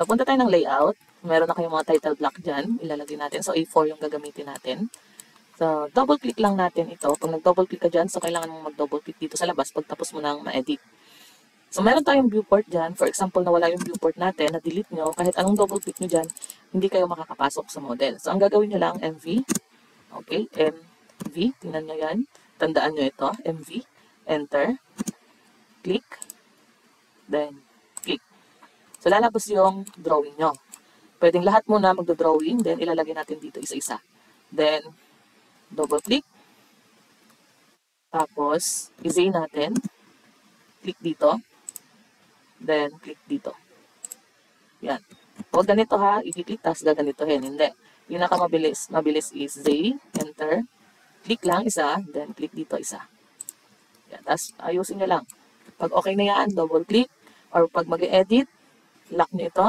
So, punta tayo ng layout. Meron na kayong mga title block dyan. Ilalagay natin. So, A4 yung gagamitin natin. So, double click lang natin ito. Pag nag-double click ka dyan, so kailangan mong mag-double click dito sa labas pag tapos mo nang ma-edit. So, meron tayong viewport dyan. For example, nawala yung viewport natin, na-delete nyo, kahit anong double click nyo dyan, hindi kayo makakapasok sa model. So, ang gagawin nyo lang, MV. Okay, MV. Tingnan nyo yan. Tandaan nyo ito, MV. Enter. Click. Then, click. So, lalabas yung drawing nyo. Pwedeng lahat muna magdo-drawing, then ilalagay natin dito isa-isa. Then, double click. Tapos, i-Z natin. Click dito. Then, click dito. Yan. Huwag ganito ha, i-click, tapos gaganitohin. Hindi. Mabilis is Z, enter. Click lang isa, then click dito isa. Yan. Tapos, ayusin nyo lang. Pag okay na yan, double click. Or pag mag-edit, lock nyo ito.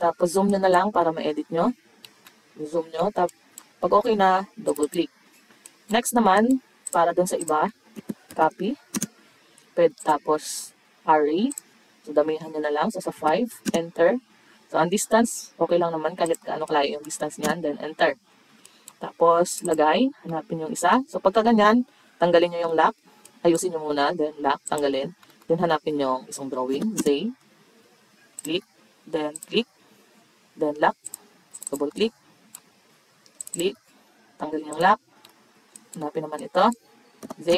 Tapos, zoom nyo na lang para ma-edit nyo. Zoom nyo. Tapos, pag okay na, double click. Next naman, para dun sa iba, copy. Tapos, array. So, damihan nyo na lang. So, sa 5, enter. So, ang distance, okay lang naman kahit kaano kalayo yung distance niyan. Then, enter. Tapos, lagay. Hanapin yung isa. So, pagka ganyan, tanggalin nyo yung lock. Ayusin nyo muna. Then, lock. Tanggalin. Then, hanapin yung isang drawing. Z. Click. Then, click. Then, lock. Double click. Click. Tanggalin yung lock. Hanapin naman ito. Z.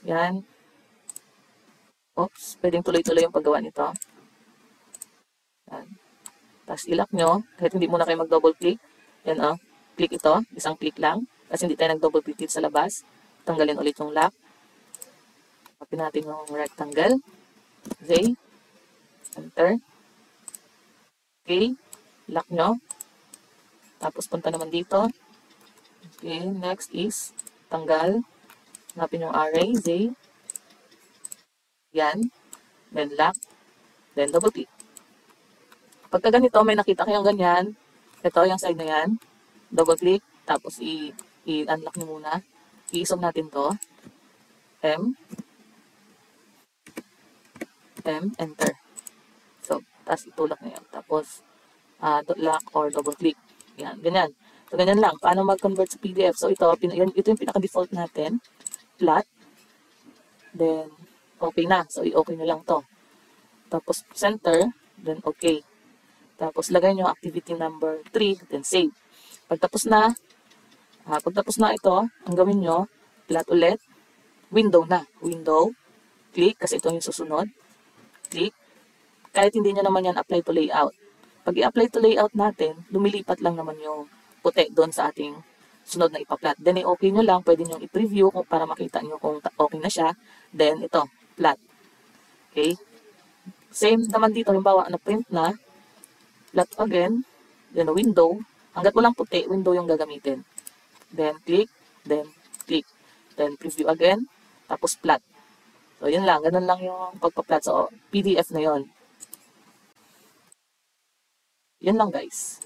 Yan. Oops. Pwedeng tuloy-tuloy yung paggawa nito. Yan. Tapos ilak nyo. Kahit hindi muna kayo mag-double click. Yan o. Click ito. Isang click lang. Kasi hindi tayo nag-double click dito sa labas. Tanggalin ulit yung lock. Tapin natin yung rectangle. Z. Enter. Okay. Lock nyo. Tapos punta naman dito. Okay. Next is tanggal. Hanapin yung array. Z. Yan. Then lock. Then double click. Pagka ganito, may nakita kayong ganyan. Ito, yung side na yan. Double click. Tapos i-unlock nyo muna. I-isog natin to. M. Enter. So, tapos itulak na yan. Tapos, lock or double click. Yan, ganyan. So, ganyan lang. Paano mag-convert sa PDF? So, ito yung pinaka-default natin. Flat. Then, okay na. So, i-okay nyo lang to. Tapos, center. Then, okay. Tapos, lagay nyo activity number 3. Then, save. Pagtapos na ito, ang gawin nyo, flat ulit. Window na. Window. Click, kasi ito yung susunod. Click. Kahit hindi nyo naman yan apply to layout. Pag i-apply to layout natin, lumilipat lang naman yung puti doon sa ating sunod na ipaplat. Then, i-okay nyo lang. Pwede nyo i-preview para makita nyo kung okay na siya. Then, ito, flat. Okay? Same naman dito, halimbawa, na-print na. Flat again. Then, window. Hanggat walang puti, window yung gagamitin. Then, click. Then, click. Then, preview again. Tapos, flat. So, yun lang. Ganun lang yung pagpa-flat. So, PDF na yun. Yun lang, guys.